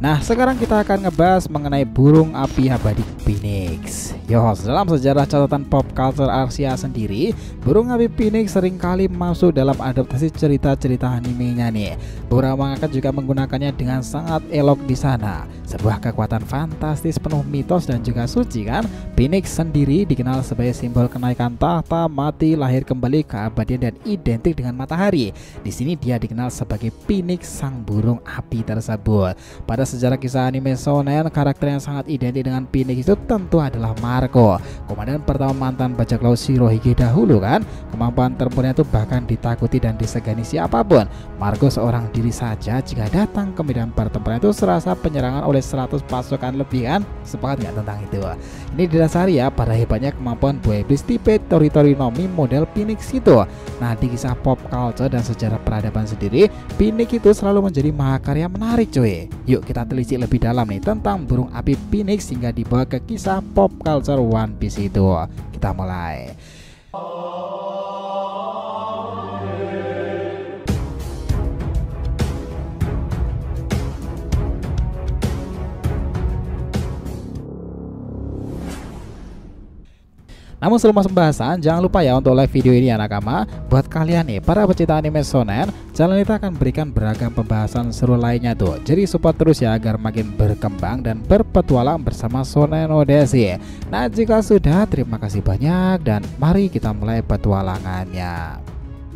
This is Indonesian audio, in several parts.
Nah, sekarang kita akan ngebahas mengenai burung api abadi Phoenix. Dalam sejarah catatan pop culture Asia sendiri, burung api Phoenix seringkali masuk dalam adaptasi cerita-cerita animenya nih. Beberapa mangaka juga menggunakannya dengan sangat elok di sana. Sebuah kekuatan fantastis penuh mitos dan juga suci kan. Phoenix sendiri dikenal sebagai simbol kenaikan tahta, mati, lahir kembali, keabadian dan identik dengan matahari. Di sini dia dikenal sebagai Phoenix, sang burung api tersebut. Pada sejarah kisah anime shonen, karakter yang sangat identik dengan Phoenix itu tentu adalah Marco, komandan pertama mantan bajak laut Shirohige dahulu kan. Kemampuan tempurnya itu bahkan ditakuti dan disegani siapapun. Marco seorang diri saja, jika datang ke medan pertempuran itu serasa penyerangan oleh 100 pasukan lebih kan. Sepakat nggak tentang itu? Ini didasari ya pada hebatnya kemampuan buah iblis tipe Tori Nomi model Phoenix itu. Nah, di kisah pop culture dan sejarah peradaban sendiri, Phoenix itu selalu menjadi mahakarya menarik cuy. Yuk kita telisik lebih dalam nih tentang burung api Phoenix hingga dibawa ke kisah pop culture One Piece itu. Kita mulai. Namun sebelum masuk pembahasan, jangan lupa ya untuk like video ini ya nakama. Buat kalian nih para pecinta anime shonen, channel kita akan berikan beragam pembahasan seru lainnya tuh. Jadi support terus ya agar makin berkembang dan berpetualang bersama Shonen Odyssey. Nah, jika sudah, terima kasih banyak dan mari kita mulai petualangannya.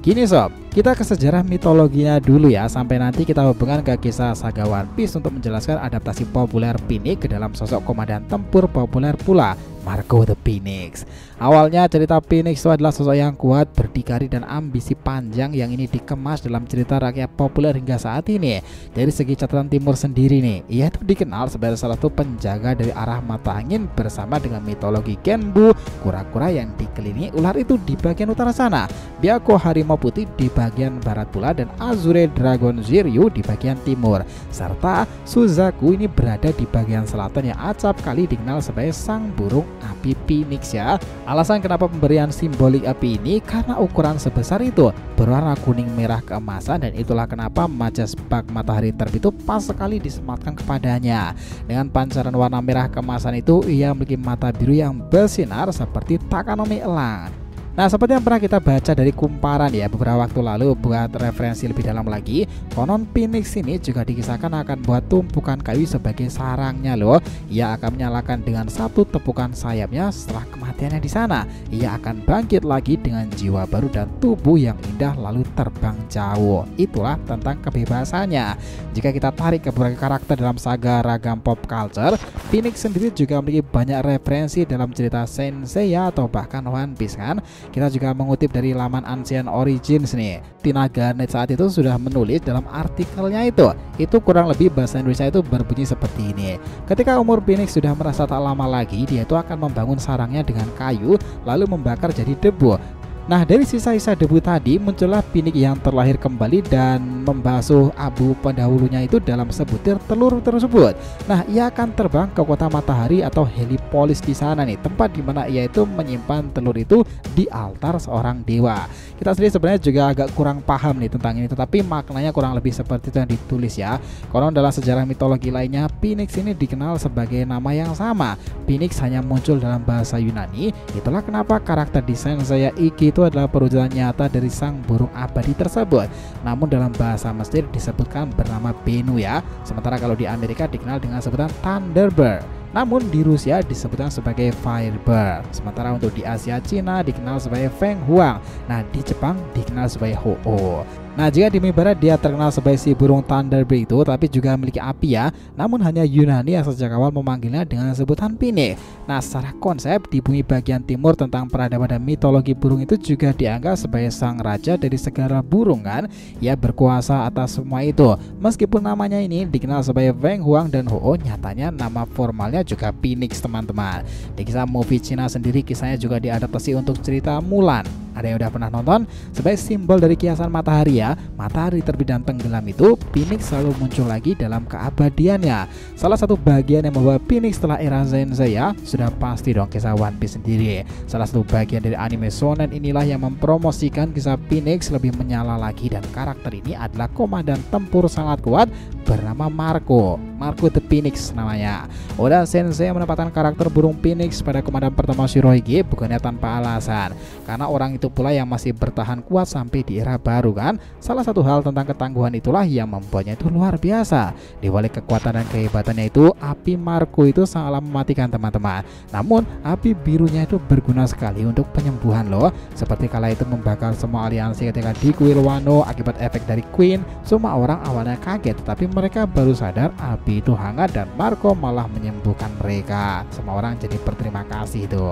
Gini sob, kita ke sejarah mitologinya dulu ya, sampai nanti kita hubungkan ke kisah saga One Piece untuk menjelaskan adaptasi populer Phoenix ke dalam sosok komandan tempur populer pula, Marco the Phoenix. Awalnya cerita Phoenix itu adalah sosok yang kuat, berdikari dan ambisi panjang yang ini dikemas dalam cerita rakyat populer hingga saat ini. Dari segi catatan timur sendiri nih, ia itu dikenal sebagai salah satu penjaga dari arah mata angin bersama dengan mitologi Genbu, kura-kura yang dikelilingi ular itu di bagian utara sana, Byakko harimau putih di bagian barat pula, dan Azure Dragon Ziryu di bagian timur, serta Suzaku ini berada di bagian selatan yang acap kali dikenal sebagai sang burung api Phoenix ya. Alasan kenapa pemberian simbolik api ini karena ukuran sebesar itu, berwarna kuning merah keemasan, dan itulah kenapa majas bak matahari terbit itu pas sekali disematkan kepadanya. Dengan pancaran warna merah keemasan itu, ia memiliki mata biru yang bersinar seperti Takanomi elang. Nah, seperti yang pernah kita baca dari kumparan ya beberapa waktu lalu, buat referensi lebih dalam lagi, konon Phoenix ini juga dikisahkan akan buat tumpukan kayu sebagai sarangnya loh. Ia akan menyalakan dengan satu tepukan sayapnya. Setelah kematiannya di sana, ia akan bangkit lagi dengan jiwa baru dan tubuh yang indah lalu terbang jauh. Itulah tentang kebebasannya. Jika kita tarik ke berbagai karakter dalam saga ragam pop culture, Phoenix sendiri juga memiliki banyak referensi dalam cerita Saint Seiya atau bahkan One Piece kan. Kita juga mengutip dari laman Ancient Origins nih. Tina Garnet saat itu sudah menulis dalam artikelnya itu kurang lebih bahasa Indonesia itu berbunyi seperti ini. Ketika umur Phoenix sudah merasa tak lama lagi, dia itu akan membangun sarangnya dengan kayu lalu membakar jadi debu. Nah, dari sisa-sisa debu tadi muncullah Phoenix yang terlahir kembali dan membasuh abu pendahulunya itu dalam sebutir telur tersebut. Nah, ia akan terbang ke kota matahari atau Helipolis di sana nih, tempat di mana ia itu menyimpan telur itu di altar seorang dewa. Kita sendiri sebenarnya juga agak kurang paham nih tentang ini, tetapi maknanya kurang lebih seperti itu yang ditulis ya. Konon dalam sejarah mitologi lainnya, Phoenix ini dikenal sebagai nama yang sama. Phoenix hanya muncul dalam bahasa Yunani. Itulah kenapa karakter desain saya Iki itu adalah perwujudan nyata dari sang burung abadi tersebut. Namun dalam bahasa Mesir disebutkan bernama Bennu ya. Sementara kalau di Amerika dikenal dengan sebutan Thunderbird. Namun di Rusia disebutkan sebagai Firebird. Sementara untuk di Asia Cina dikenal sebagai Feng Huang. Nah, di Jepang dikenal sebagai Ho-Oh. Nah, jika di bumi barat dia terkenal sebagai si burung Thunderbird itu, tapi juga memiliki api ya. Namun hanya Yunani yang sejak awal memanggilnya dengan sebutan Phoenix. Nah, secara konsep di bumi bagian timur tentang peradaban dan mitologi burung itu juga dianggap sebagai sang raja dari segala burung kan. Ia berkuasa atas semua itu. Meskipun namanya ini dikenal sebagai Feng Huang dan Ho-Oh, nyatanya nama formalnya juga Phoenix teman-teman. Di kisah movie Cina sendiri, kisahnya juga diadaptasi untuk cerita Mulan. Ada yang udah pernah nonton? Sebagai simbol dari kiasan matahari ya, matahari terbit dan tenggelam itu, Phoenix selalu muncul lagi dalam keabadiannya. Salah satu bagian yang membawa Phoenix setelah era Zensei ya, sudah pasti dong kisah One Piece sendiri. Salah satu bagian dari anime shonen inilah yang mempromosikan kisah Phoenix lebih menyala lagi, dan karakter ini adalah komandan tempur sangat kuat bernama Marco the Phoenix namanya. Oda Sensei menempatkan karakter burung Phoenix pada komandan pertama Shirohige bukannya tanpa alasan, karena orang itu pula yang masih bertahan kuat sampai di era baru kan. Salah satu hal tentang ketangguhan itulah yang membuatnya itu luar biasa. Di balik kekuatan dan kehebatannya itu, api Marco itu sangatlah mematikan teman-teman. Namun api birunya itu berguna sekali untuk penyembuhan loh. Seperti kala itu membakar semua aliansi ketika di kuil Wano akibat efek dari Queen. Semua orang awalnya kaget, tetapi mereka baru sadar api itu hangat dan Marco malah menyembuhkan mereka. Semua orang jadi berterima kasih itu.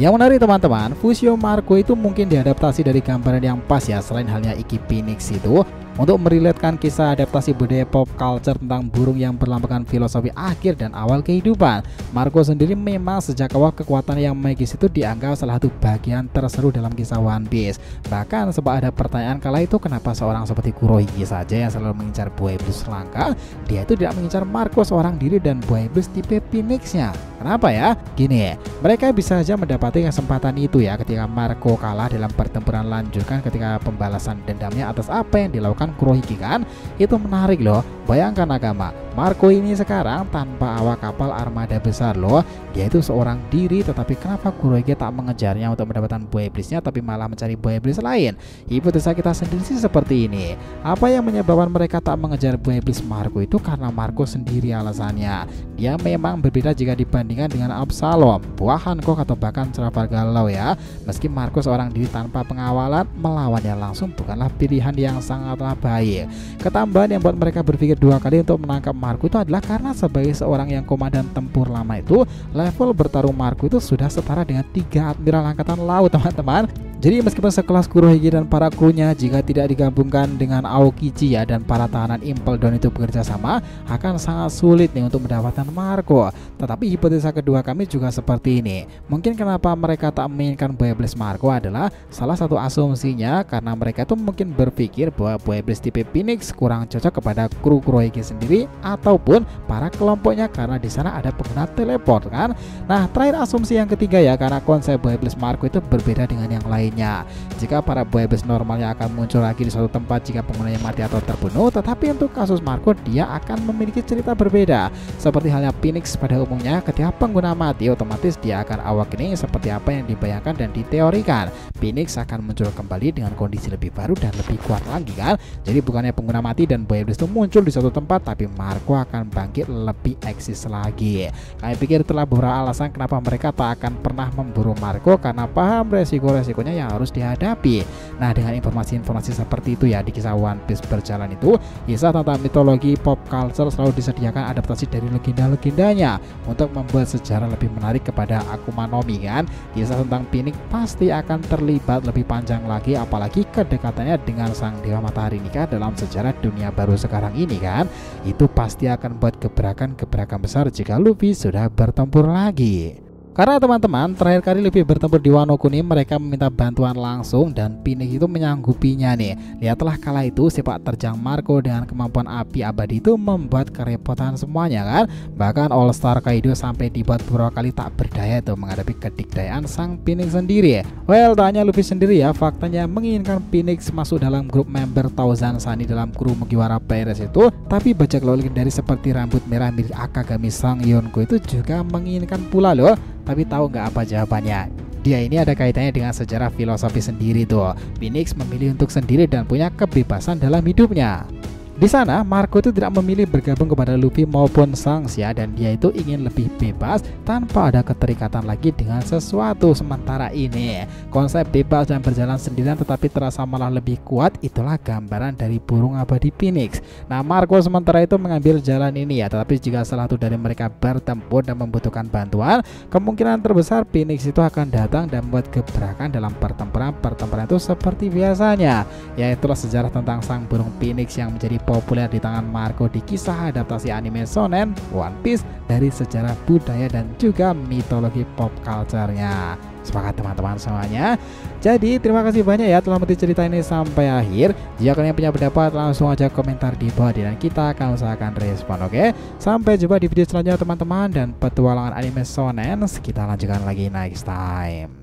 Yang menarik teman-teman, Fusio Marco itu mungkin diadaptasi dari gambaran yang pas ya, selain halnya Iki Phoenix itu, untuk meriletkan kisah adaptasi budaya pop culture tentang burung yang berlambangkan filosofi akhir dan awal kehidupan. Marco sendiri memang sejak awal kekuatan yang magis itu dianggap salah satu bagian terseru dalam kisah One Piece. Bahkan sempat ada pertanyaan kala itu kenapa seorang seperti Kurohige saja yang selalu mengincar buah iblis langka, dia itu tidak mengincar Marco seorang diri dan buah iblis tipe Phoenix-nya. Kenapa ya? Gini, mereka bisa saja mendapati kesempatan itu ya ketika Marco kalah dalam pertempuran lanjutan ketika pembalasan dendamnya atas apa yang dilakukan Kurohige kan. Itu menarik loh. Bayangkan agama, Marco ini sekarang tanpa awak kapal armada besar loh. Dia itu seorang diri, tetapi kenapa Kurohige tak mengejarnya untuk mendapatkan buah iblisnya, tapi malah mencari buah iblis lain? Hipotesa kita sendiri sih seperti ini. Apa yang menyebabkan mereka tak mengejar buah iblis Marco itu karena Marco sendiri alasannya. Dia memang berbeda jika dibandingkan dengan Absalom, buah Hancock atau bahkan Trafalgar Law ya. Meski Marco seorang diri tanpa pengawalan, melawannya langsung bukanlah pilihan yang sangatlah baik. Ketambahan yang buat mereka berpikir dua kali untuk menangkap Marco itu adalah karena sebagai seorang yang komandan tempur lama itu, level bertarung Marco itu sudah setara dengan 3 admiral angkatan laut teman-teman. Jadi meskipun sekelas Kurohige dan para krunya jika tidak digabungkan dengan Aokiji ya dan para tahanan Impel Down itu bekerja sama, akan sangat sulit nih untuk mendapatkan Marco. Tetapi hipotesa kedua kami juga seperti ini. Mungkin kenapa mereka tak menginginkan buah iblis Marco adalah salah satu asumsinya karena mereka tuh mungkin berpikir bahwa buah iblis tipe Phoenix kurang cocok kepada kru Kurohige sendiri ataupun para kelompoknya karena di sana ada pengguna teleport kan. Nah, terakhir asumsi yang ketiga ya, karena konsep buah iblis Marco itu berbeda dengan yang lain. Jika para buah iblis normalnya akan muncul lagi di suatu tempat jika penggunanya mati atau terbunuh, tetapi untuk kasus Marco dia akan memiliki cerita berbeda. Seperti halnya Phoenix pada umumnya, ketika pengguna mati otomatis dia akan awakening seperti apa yang dibayangkan dan diteorikan. Phoenix akan muncul kembali dengan kondisi lebih baru dan lebih kuat lagi kan. Jadi bukannya pengguna mati dan buah iblis itu muncul di suatu tempat, tapi Marco akan bangkit lebih eksis lagi. Kami pikir telah beberapa alasan kenapa mereka tak akan pernah memburu Marco, karena paham resiko-resikonya yang harus dihadapi. Nah, dengan informasi-informasi seperti itu ya, di kisah One Piece berjalan itu, kisah tentang mitologi pop culture selalu disediakan adaptasi dari legenda-legendanya untuk membuat sejarah lebih menarik kepada Akuma no Mi kan. Kisah tentang Phoenix pasti akan terlibat lebih panjang lagi, apalagi kedekatannya dengan sang dewa matahari nikah dalam sejarah dunia baru sekarang ini kan. Itu pasti akan buat gebrakan-gebrakan besar jika Luffy sudah bertempur lagi. Karena teman-teman terakhir kali Luffy bertempur di Wano Kuni, mereka meminta bantuan langsung dan Phoenix itu menyanggupinya nih. Lihatlah kala itu sepak terjang Marco dengan kemampuan api abadi itu membuat kerepotan semuanya kan. Bahkan All Star Kaido sampai dibuat beberapa kali tak berdaya itu menghadapi kedikdayaan sang Phoenix sendiri. Well, tanya Luffy sendiri ya, faktanya menginginkan Phoenix masuk dalam grup member Thousand Sunny dalam kru Mugiwara Pirates itu, tapi bajak laut legendaris seperti rambut merah milik Akagami Sang Yonko itu juga menginginkan pula loh. Tapi tahu nggak apa jawabannya? Dia ini ada kaitannya dengan sejarah filosofi sendiri tuh. Phoenix memilih untuk sendiri dan punya kebebasan dalam hidupnya. Di sana Marco itu tidak memilih bergabung kepada Luffy maupun Shanks ya, dan dia itu ingin lebih bebas tanpa ada keterikatan lagi dengan sesuatu. Sementara ini konsep bebas dan berjalan sendirian tetapi terasa malah lebih kuat, itulah gambaran dari burung abadi Phoenix. Nah, Marco sementara itu mengambil jalan ini ya, tetapi jika salah satu dari mereka bertempur dan membutuhkan bantuan, kemungkinan terbesar Phoenix itu akan datang dan membuat gebrakan dalam pertempuran itu seperti biasanya. Ya, itulah sejarah tentang sang burung Phoenix yang menjadi populer di tangan Marco di kisah adaptasi anime shonen One Piece dari sejarah budaya dan juga mitologi pop culture-nya. Sepakat teman-teman semuanya. Jadi terima kasih banyak ya telah menonton cerita ini sampai akhir. Jika kalian punya pendapat langsung aja komentar di bawah dan kita akan usahakan respon. Oke, sampai jumpa di video selanjutnya teman-teman, dan petualangan anime shonen kita lanjutkan lagi next time.